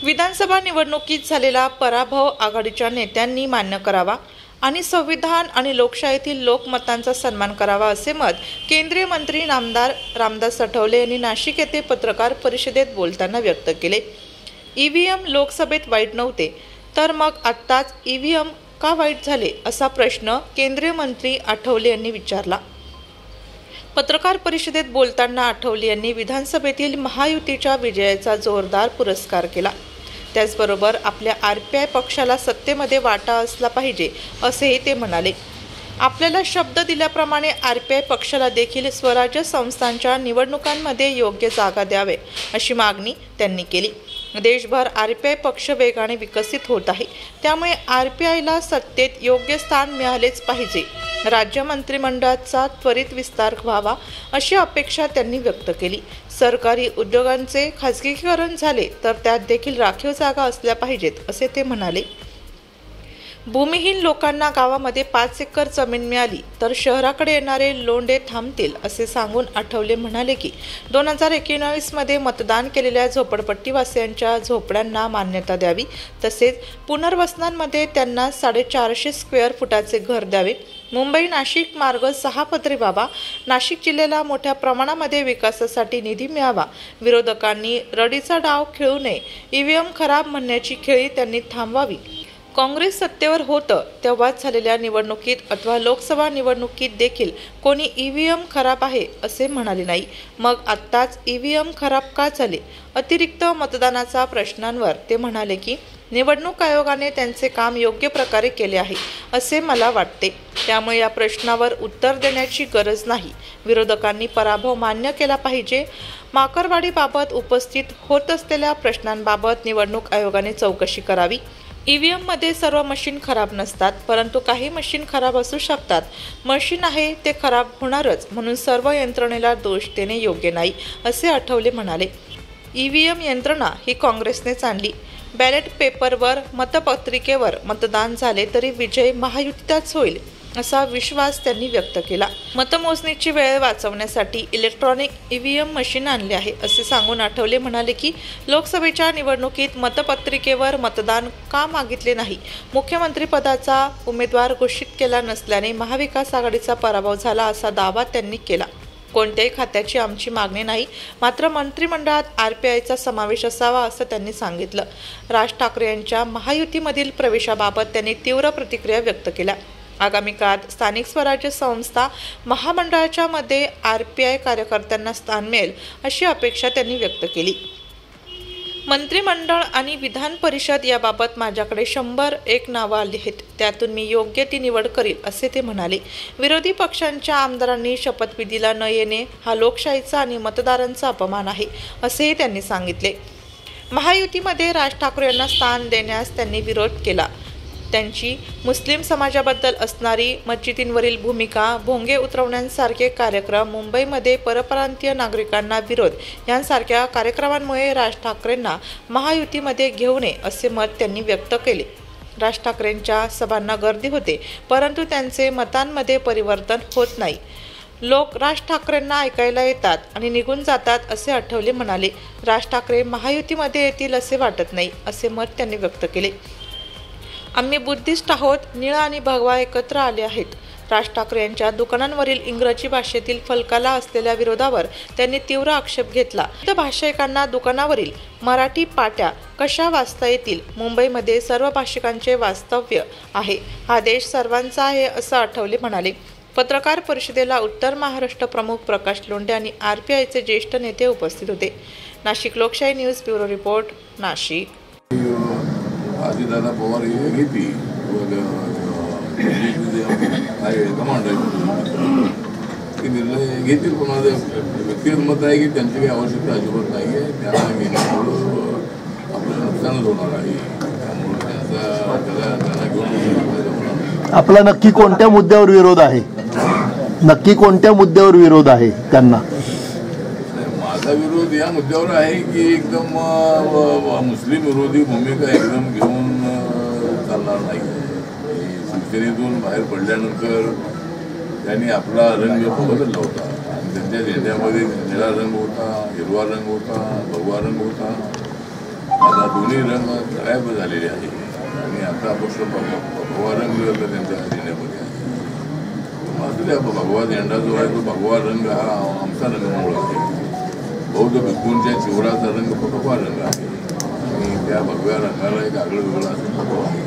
विधानसभा निवडणुकीत झालेला पराभव आघाडीच्या नेत्यांनी मान्य करावा आणि संविधान आणि लोकशाहीतील लोकमतांचा सन्मान करावा असे मत केंद्रीय मंत्री नामदार रामदास आठवले यांनी नाशिक येथे पत्रकार परिषदेत बोलताना व्यक्त केले। ईव्हीएम लोकसभेत वाईट नव्हते तर मग आत्ताच ईव्हीएम का वाईट झाले असा प्रश्न केंद्रीय मंत्री आठवले यांनी विचारला। पत्रकार परिषदेत बोलताना आठवले यांनी विधानसभेतील महायुतीच्या विजयाचा जोरदार पुरस्कार केला। त्याचबरोबर आपल्या आरपीआय पक्षाला सत्तेमध्ये वाटा असला पाहिजे असेही ते म्हणाले। आपल्याला शब्द दिल्याप्रमाणे आरपीआय पक्षाला देखील स्वराज्य संस्थांच्या निवडणुकांमध्ये योग्य जागा द्यावे अशी मागणी त्यांनी केली। देशभर आरपीआय पक्ष वेगाने विकसित होत आहे, त्यामुळे आरपीआयला सत्तेत योग्य स्थान मिळालेच पाहिजे। राज्य मंत्रिमंडळाचा त्वरित विस्तार व्हावा अशी अपेक्षा त्यांनी व्यक्त केली। सरकारी उद्योगांचे खाजगीकरण झाले तर त्यात देखील राखीव जागा असल्या पाहिजेत असे ते म्हणाले। भूमिहीन लोकांना गावामध्ये 5 एकर जमीन मिळाली तर शहराकडे येणारे लोंढे थांबतील असे सांगून आठवले म्हणाले की 2019 मध्ये मतदान केलेल्या झोपडपट्टीवासियांच्या झोपड्यांना मान्यता द्यावी, तसेच पुनर्वसनांमध्ये त्यांना 450 स्क्वेअर फुटाचे घर द्यावे। मुंबई नाशिक मार्ग 6 पदरी व्हावा। नाशिक जिल्ह्याला मोठ्या प्रमाणामध्ये विकासासाठी निधी मिळावा। विरोधकांनी रडीचा डाव खेळू नये, ईव्हीएम खराब म्हणण्याची खेळी त्यांनी थांबवावी। काँग्रेस सत्तेवर होतं तेव्हाच झालेल्या निवडणुकीत अथवा लोकसभा निवडणुकीत देखील कोणी ईव्हीएम खराब आहे असे म्हणाले नाही, मग आत्ताच ईव्हीएम खराब का झाले? अतिरिक्त मतदानाचा प्रश्नांवर ते म्हणाले की निवडणूक आयोगाने त्यांचे काम योग्य प्रकारे केले आहे असे मला वाटते, त्यामुळे या प्रश्नावर उत्तर देण्याची गरज नाही। विरोधकांनी पराभव मान्य केला पाहिजे। माकरवाडीबाबत उपस्थित होत असलेल्या प्रश्नांबाबत निवडणूक आयोगाने चौकशी करावी। ईव्हीएम मध्ये सर्व मशीन खराब नसतात, परंतु काही मशीन खराब असू शकतात। मशीन आहे ते खराब होणारच, म्हणून सर्व यंत्रणेला दोष देणे योग्य नाही असे आठवले म्हणाले। ईव्हीएम यंत्रणा ही काँग्रेसनेच आणली। बॅलेट पेपरवर मतपत्रिकेवर मतदान झाले तरी विजय महायुतीचाच होईल असा विश्वास त्यांनी व्यक्त केला। मतमोजणीची वेळ वाचवण्यासाठी इलेक्ट्रॉनिक ईव्हीएम मशीन आणले आहे असे सांगून आठवले म्हणाले की लोकसभेच्या निवडणुकीत मतपत्रिकेवर मतदान का मागितले नाही? मुख्यमंत्री पदाचा उमेदवार घोषित केला नसल्याने महाविकास आघाडीचा पराभव झाला असा दावा त्यांनी केला। कोणत्याही खात्याची आमची मागणी नाही, मात्र मंत्रिमंडळात आरपीआयचा समावेश असावा असं त्यांनी सांगितलं। राज ठाकरे यांच्या महायुतीमधील प्रवेशाबाबत त्यांनी तीव्र प्रतिक्रिया व्यक्त केल्या। आगामी काळात स्थानिक स्वराज्य संस्था महामंडळाच्या मध्ये आरपीआय कार्यकर्त्यांना स्थान मिळेल अशी अपेक्षा त्यांनी व्यक्त केली। मंत्रिमंडळ आणि विधान परिषद याबाबत माझ्याकडे 101 नावं आली आहेत, त्यातून मी योग्य ती निवड करील असे ते म्हणाले। विरोधी पक्षांच्या आमदारांनी शपथविधीला न येणे हा लोकशाहीचा आणि मतदारांचा अपमान आहे असेही त्यांनी सांगितले। महायुतीमध्ये राज ठाकरे यांना स्थान देण्यास त्यांनी विरोध केला। त्यांची मुस्लिम समाजाबद्दल असणारी मस्जिदींवरील भूमिका, भोंगे उतरवण्यासारखे कार्यक्रम, मुंबईमध्ये परप्रांतीय नागरिकांना विरोध यांसारख्या कार्यक्रमांमुळे राज ठाकरेंना महायुतीमध्ये घेऊ नये असे मत त्यांनी व्यक्त केले। राज ठाकरेंच्या सभांना गर्दी होते, परंतु त्यांचे मतांमध्ये परिवर्तन होत नाही। लोक राज ठाकरेंना ऐकायला येतात आणि निघून जातात असे आठवले म्हणाले। राज ठाकरे महायुतीमध्ये येतील असे वाटत नाही असे मत त्यांनी व्यक्त केले। आम्ही बुद्धिस्ट आहोत, निळा आणि भगवा एकत्र आले आहेत। राज ठाकरे यांच्या दुकानांवरील इंग्रजी भाषेतील फलकाला असलेल्या विरोधावर त्यांनी तीव्र आक्षेप घेतला। भाषिकांना दुकानावरील मराठी पाट्या कशा वाचता येतील? मुंबईमध्ये सर्व भाषिकांचे वास्तव्य आहे, हा देश सर्वांचा आहे असं आठवले म्हणाले। पत्रकार परिषदेला उत्तर महाराष्ट्र प्रमुख प्रकाश लोंढे आणि आरपीआयचे ज्येष्ठ नेते उपस्थित होते। नाशिक लोकशाही news bureau report, Nashik. Dada Pawar घेतली कमांड आहे निर्णय घेतील, पण माझं व्यक्तिगत मत आहे की त्यांची काही आवश्यकता अजिबात नाही आहे। त्यांना घेण्यामुळं आपलं नुकसानच होणार आहे, त्यामुळे त्यांना घेऊन आपला नक्की कोणत्या मुद्द्यावर विरोध आहे? नक्की कोणत्या मुद्द्यावर विरोध आहे त्यांना? माझा विरोध या मुद्द्यावर आहे की एकदम मुस्लिम विरोधी भूमिका एकदम घेऊन चालणार नाही। शिवसेनेतून बाहेर पडल्यानंतर त्यांनी आपला रंग बदलला होता आणि त्यांच्या झेंड्यामध्ये निळा रंग होता, हिरवा रंग होता, भगवा रंग होता। आता दोन्ही रंग गायब झालेले आहे आणि आता फक्त भगवा रंग त्यांच्या अधीनामध्ये आहे. असू द्या, भगवा झेंडा जो आहे तो भगवा रंग हा आमचा रंगमूळ आहे. बौद्ध भिक्खूंच्या चिवराचा रंग भगवा रंग आहे आणि त्या भगव्या रंगाला एक आगळं वेगळं असं महत्त्व आहे.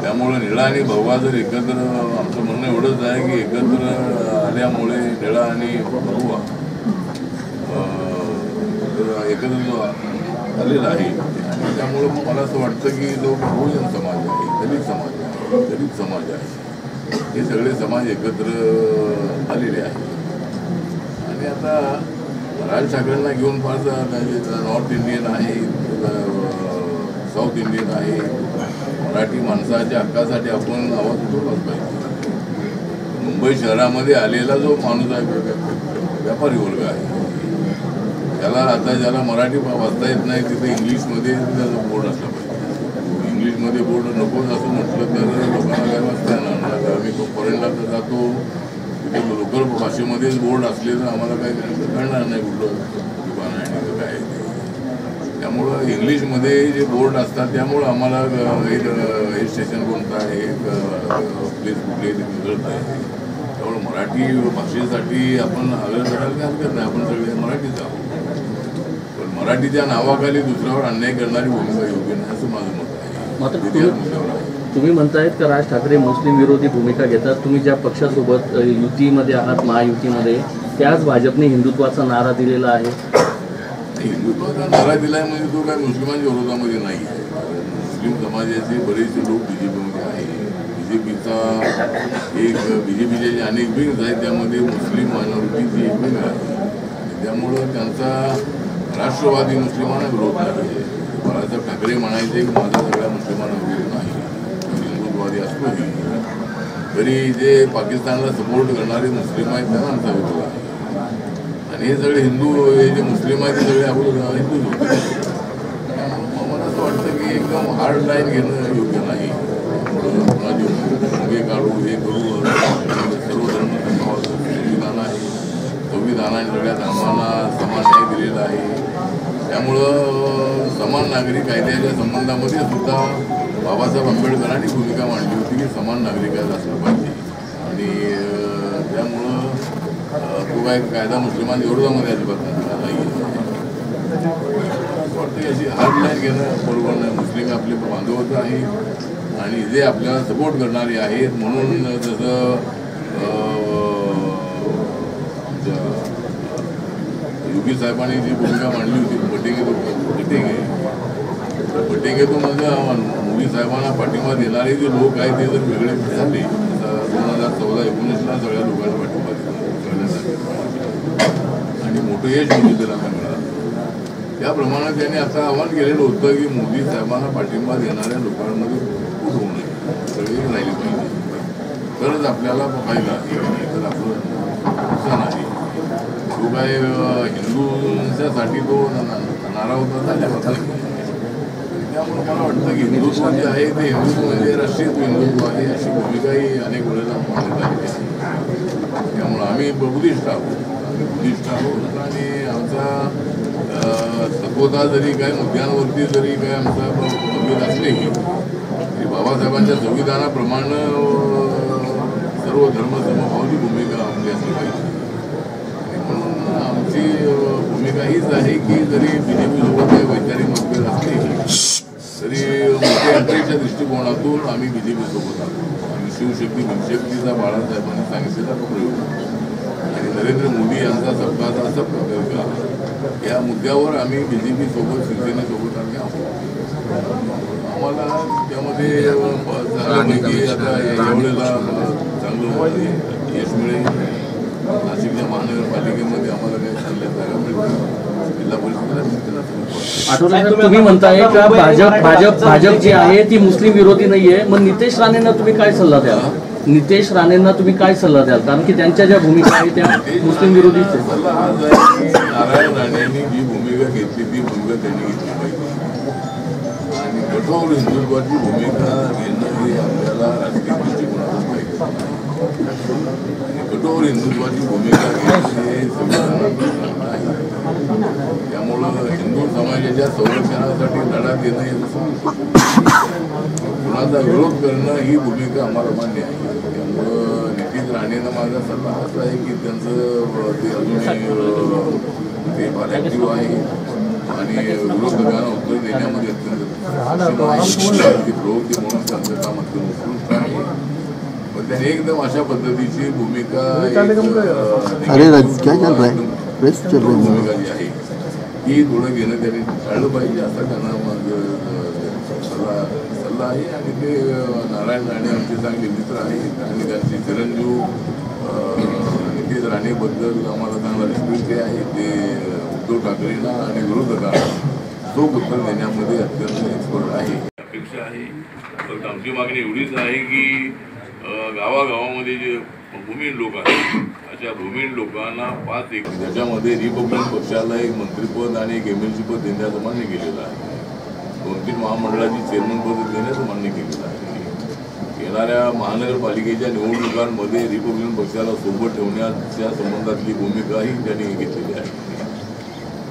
त्यामुळं निळा आणि भगवा जर एकत्र, आमचं म्हणणं एवढंच आहे की एकत्र आल्यामुळे निळा आणि भगवा एकत्र आलेला आहे आणि त्यामुळं मला असं वाटतं की जो बहुजन समाज आहे, दलित समाज आहे, दलित समाज आहे, हे सगळे समाज एकत्र आलेले आहेत. आणि आता राज ठाकरेंना घेऊन फार नॉर्थ इंडियन आहे, साऊथ इंडियन आहे, मराठी माणसाच्या हक्कासाठी आपण आवाज उठवलाच पाहिजे. मुंबई शहरामध्ये आलेला जो माणूस आहे, व्यापारी वर्ग आहे, त्याला आता ज्याला मराठी वाचता येत नाही तिथे इंग्लिशमध्ये त्याचा बोर्ड असला पाहिजे. इंग्लिशमध्ये बोर्ड नकोच असं म्हटलं तर लोकांना काय वाचता येणार नाही. आता आम्ही फॉरेनला तर जातो, तिथे लोकल भाषेमध्येच बोर्ड असले तर आम्हाला काय कळणार नाही कुठलं दुकान आहे आणि काय. त्यामुळं इंग्लिशमध्ये जे बोर्ड असतात त्यामुळं आम्हाला हे स्टेशन कोणतं आहे, प्लेस कुठले कळत आहे. त्यामुळे मराठी भाषेसाठी आपण आग्रह करायला काय हरकत नाही, आपण सगळे मराठीच आहोत. पण मराठीच्या नावाखाली दुसऱ्यावर अन्याय करणारी भूमिका योग्य नाही असं माझं मत आहे. मात्र तुम्ही म्हणतायत का राज ठाकरे मुस्लिम विरोधी भूमिका घेतात. तुम्ही ज्या पक्षासोबत युतीमध्ये आहात, महायुतीमध्ये, त्याच भाजपने हिंदुत्वाचा नारा दिलेला आहे. हिंदुत्वाचा नारा दिला आहे म्हणजे तो काय मुस्लिमांच्या विरोधामध्ये नाही आहे. मुस्लिम समाजाचे बरेचसे लोक बीजेपीमध्ये आहे. बीजेपीचे जे अनेक विंग्स आहेत त्यामध्ये मुस्लिम मायनॉरिटीची एक विंग आहे आणि त्यामुळं त्यांचा राष्ट्रवादी मुस्लिमांना विरोध नाही. बाळासाहेब ठाकरे म्हणायचे की माझा सगळ्या मुस्लिमांना विरोध नाही, हिंदुत्ववादी असतोही, तरी जे पाकिस्तानला सपोर्ट करणारे मुस्लिम आहेत त्यांना आमचा विरोध आहे. आणि हे सगळे हिंदू, हे जे मुस्लिम आहेत ते सगळे अगोदर हिंदूच होते. मला असं वाटतं की एकदम हार्ड लाईन घेणं योग्य नाही. मुगे काढू, हे करू, सर्व धर्म संविधान आहे, संविधानाने सगळ्या धर्मांना समान न्याय दिलेला आहे. त्यामुळं समान नागरी कायद्याच्या संबंधामध्ये सुद्धा बाबासाहेब आंबेडकरांनी भूमिका मांडली होती की समान नागरिकायला असलं पाहिजे. आणि त्यामुळं तो काय कायदा मुस्लिमांच्या विरोधामध्ये अजिबात नाही. वाटतं अशी हार्ड लाईन घेणं बरोबर नाही. मुस्लिम आपले बांधवच आहे आणि जे आपल्याला सपोर्ट करणारे आहेत. म्हणून जसं योगी साहेबांनी जी भूमिका मांडली होती पटेंगे म्हणजे मोदी साहेबांना पाठिंबा देणारे जे लोक आहेत ते जर वेगळे झाले, 2014-19ला सगळ्या लोकांना पाठिंबा दिला आणि मोठं यश मोदी त्याला मिळालं. त्याप्रमाणे त्यांनी आता आवाहन केलेलं होतं की मोदी साहेबांना पाठिंबा देणाऱ्या लोकांमध्ये फूट होऊ नये, सगळे राहिले पाहिजे, तरच आपल्याला फायदा आहे, तर आपलं नुकसान आहे. तो काय हिंदूंच्यासाठी तो नारा होता झाला. त्यामुळे मला वाटतं की हिंदुत्व जे आहे ते हिंदुत्व म्हणजे राष्ट्रीय हिंदुत्व आहे अशी भूमिकाही अनेक वेळेला मानत आलेली आहे. त्यामुळं आम्ही बुद्धिस्ट आहोत आणि आमचा तत्वता जरी काय मुद्द्यांवरती जरी काय आमचा मतभेद असलेही तरी बाबासाहेबांच्या संविधानाप्रमाणे सर्व धर्म समभावाची भूमिका आपली असली पाहिजे. म्हणून आमची भूमिका हीच आहे की जरी बीजेपीसोबत काही वैचारिक मतभेद असलेही तरी मुख्यमंत्र्यांच्या दृष्टिकोनातून आम्ही बीजेपीसोबत आहोत. आम्ही शिवशक्ती बिनशक्तीचा बाळासाहेबांनी सांगितलेला प्रयोग आणि नरेंद्र मोदी यांचा सबका साथ या मुद्द्यावर आम्ही बीजेपीसोबत, शिवसेनेसोबत आम्ही आहोत. आम्हाला त्यामध्ये चांगल्यापैकी आता यावेळेला चांगलं यश मिळेल. नाशिकच्या महानगरपालिकेमध्ये आम्हाला काही चांगल्या जागा मिळतील. जिल्हा परिषदेला तुम्ही म्हणताय का भाजप जी आहे ती मुस्लिम विरोधी नाहीये, मग नितेश राणेंना तुम्ही काय सल्ला द्याल? नितेश राणेंना तुम्ही काय सल्ला द्याल? कारण की त्यांच्या ज्या भूमिका आहेत त्या मुस्लिम विरोधीच आहेत. नारायण राणेंनी जी भूमिका घेतली ती भूमिका त्यांनी घेतली पाहिजे आणि कठोर हिंदुत्वाची भूमिका घेणं हे आपल्याला राजकीय दृष्टिकोनातून पाहिजे. कठोर हिंदुत्वाची भूमिका घेणं हे संविधानात आहे. त्यामुळं हिंदू समाजाच्या संरक्षणासाठी लढा देणं हे कुणाचा विरोध करणं ही भूमिका आम्हाला मान्य आहे. त्यामुळं नितीश राणेंना माझा सल्ला असा आहे की त्यांचं ते अजूनही ते फार ॲक्टिव्ह आहे आणि विरोधकांना उत्तर देण्यामध्ये प्रवृत्ती म्हणून त्यांचं काम अत्यंत उत्कृष्ट आहे. पण त्याने एकदम अशा पद्धतीची भूमिका भूमिका जी आहे ही थोडं घेणं त्यांनी टाळलं पाहिजे असा त्यांना माझं सल्ला आहे. आणि ते नारायण राणे आमचे चांगले मित्र आहेत आणि त्यांचे चिरंजीव नितीश राणेबद्दल आम्हाला चांगला रिस्पेक्ट आहे. ते उद्धव ठाकरेंना आणि विरोधकांना चोख उत्तर देण्यामध्ये अत्यंत एक्सपर्ट आहे. अपेक्षा आहे फक्त आमची मागणी एवढीच आहे की गावागावामध्ये जे भूमिहीन लोक आहेत अशा भूमिहीन लोकांना 5 एकर त्याच्यामध्ये रिपब्लिकन पक्षाला एक मंत्रिपद आणि एक MLC पद देण्याचं मान्य केलेलं आहे. 2-3 महामंडळाची चेअरमनपद देण्याचं मान्य केलेलं आहे. येणाऱ्या महानगरपालिकेच्या निवडणुकांमध्ये रिपब्लिकन पक्षाला सोबत ठेवण्याच्या संबंधातली भूमिकाही त्यांनी घेतलेली आहे.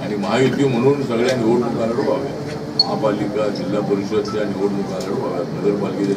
आणि महायुती म्हणून सगळ्या निवडणुका लढवाव्यात. महापालिका जिल्हा परिषदच्या निवडणुका लढवाव्यात. नगरपालिकेच्या